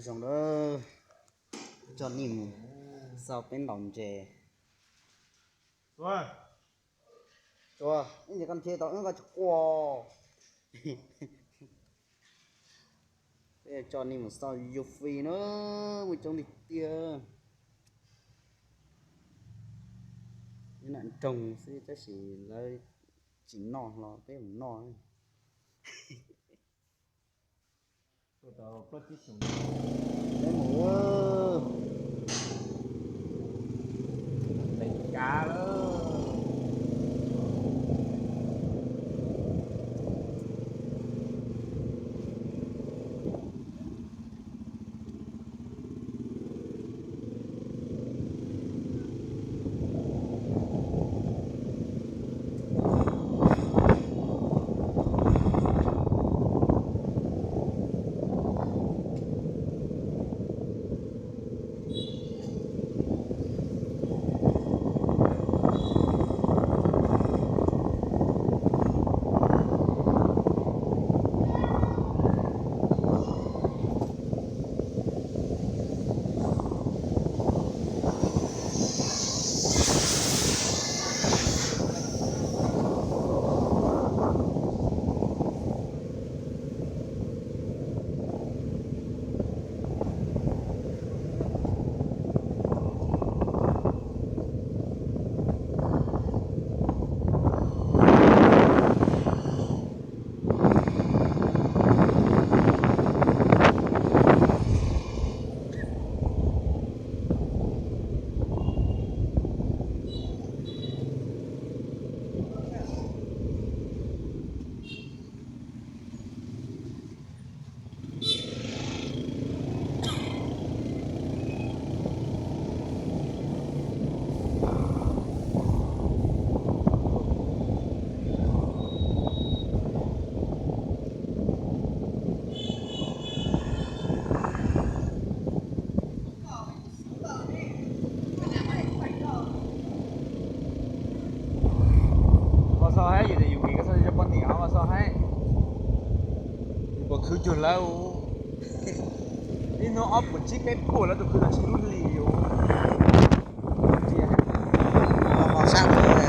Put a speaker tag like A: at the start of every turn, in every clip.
A: dòng đó cho nhìn sao bên đồng chè
B: rồi
A: cho những con chè đó nó có qua cho nhìn một sao dục vì nó một trong đi tia những nạn trồng sẽ chỉ là chỉ nọ nó cái nọ
B: tôi tao bắt chước chúng
A: đấy mùa
B: đánh cá đó sao hết vậy thì dùng cái sao cho con nhỏ mà sao hết một thứ chuột lâu đi nó ốp một chiếc bếp cổ là tụi cứ là chỉ luôn liều
A: họ sang rồi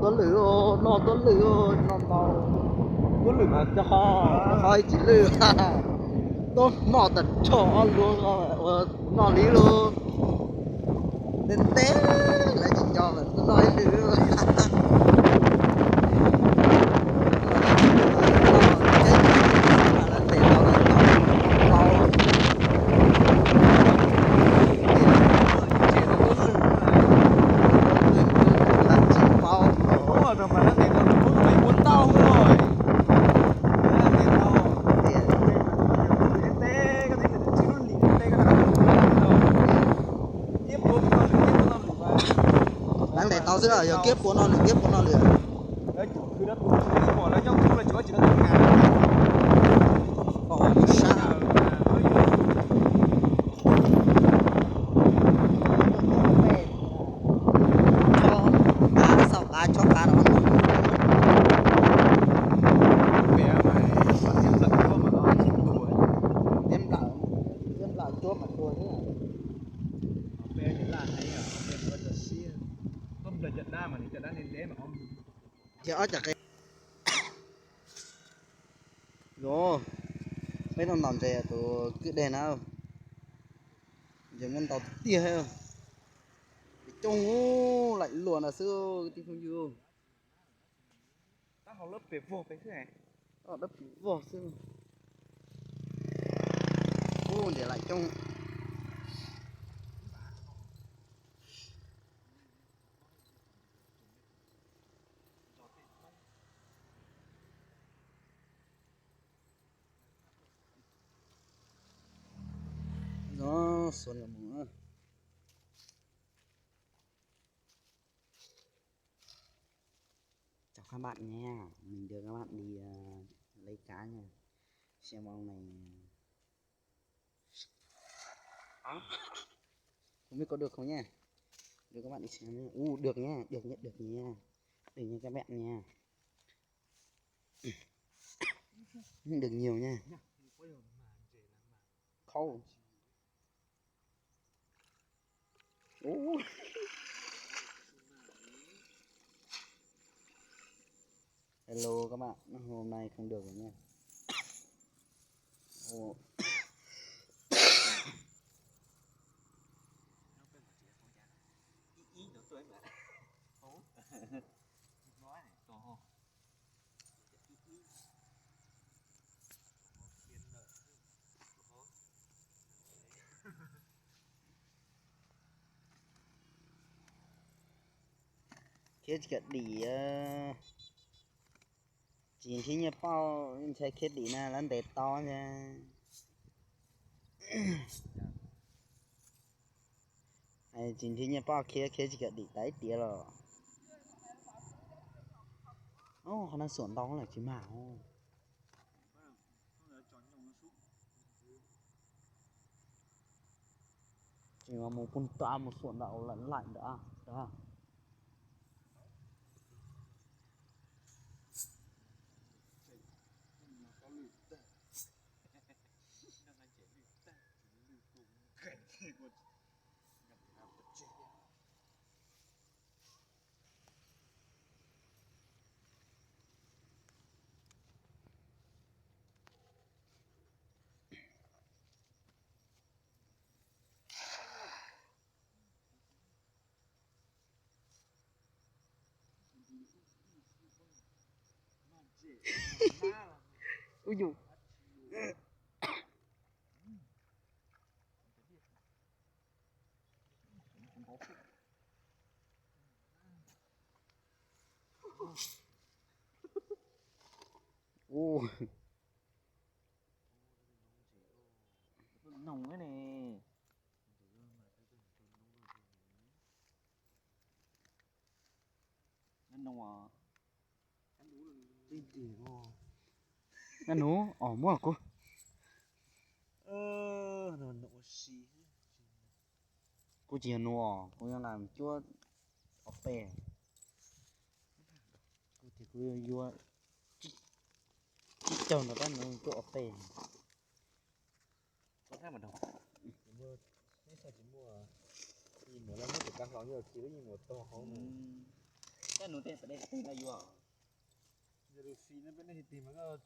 A: tôi lửa nó
B: có lửa mà
A: cho hai chỉ lửa tôi nó tận cho luôn nó lý luôn nên té lại chỉ cho mình tôi nói lửa đáng để tao giữa giờ kiếp của nó liền
B: đấy chủ cứ đất cũng chỉ bỏ nó trong chung là chúa chỉ nó từng ngàn
A: họ sao cho cá đó em lợn chúa mà thua thế à
B: bé thì là hay à bé có chợ xia không là chợ đa mà thì chợ đa nên dễ mà không
A: chứ ở chợ cái rồi mấy thằng làm gì tụi cứ đèn nào giờ con tàu tia hay không trông lại luồn là xưa thì không nhiều
B: ta học lớp về vô cái thứ này
A: ở đất vô xưa lại chung. Nó xuân là mùa. Chào các bạn nha, mình đưa các bạn đi lấy cá nha. Xem ông này không biết có được không nha. Đưa các bạn đi xem nha. Được nha, được nha, được nha. Được nha các bạn nha. Được nhiều nha. Khâu. Hello các bạn, hôm nay không được rồi nha. Kết gật đi chỉ khi nhập bao sẽ kết đi na lần để to nha. Chỉ khi nhập bao kết gật đi tái tía rồi. Họ đang sổn đó là chỉ mạo. Chỉ mà một con toa một sổn đậu lẫn lạnh đó. Đó. Ui dồi. Nồng cái này. Nó nồng à. Nó nổ, mua à cô.
B: Nó nổ xì.
A: Cô chỉ nổ, cô đang làm chúa ở bè. Cô thì cô vô chích chồng nó đang nó chỗ ở bè.
B: Có khác mà đâu. Mua cái sao chỉ mua nhìn nó là một cái lóng nhiều chứ nhìn một to không.
A: Cái nụ tên phải đây là vô à.
B: Giờ phi nó bên này tìm nó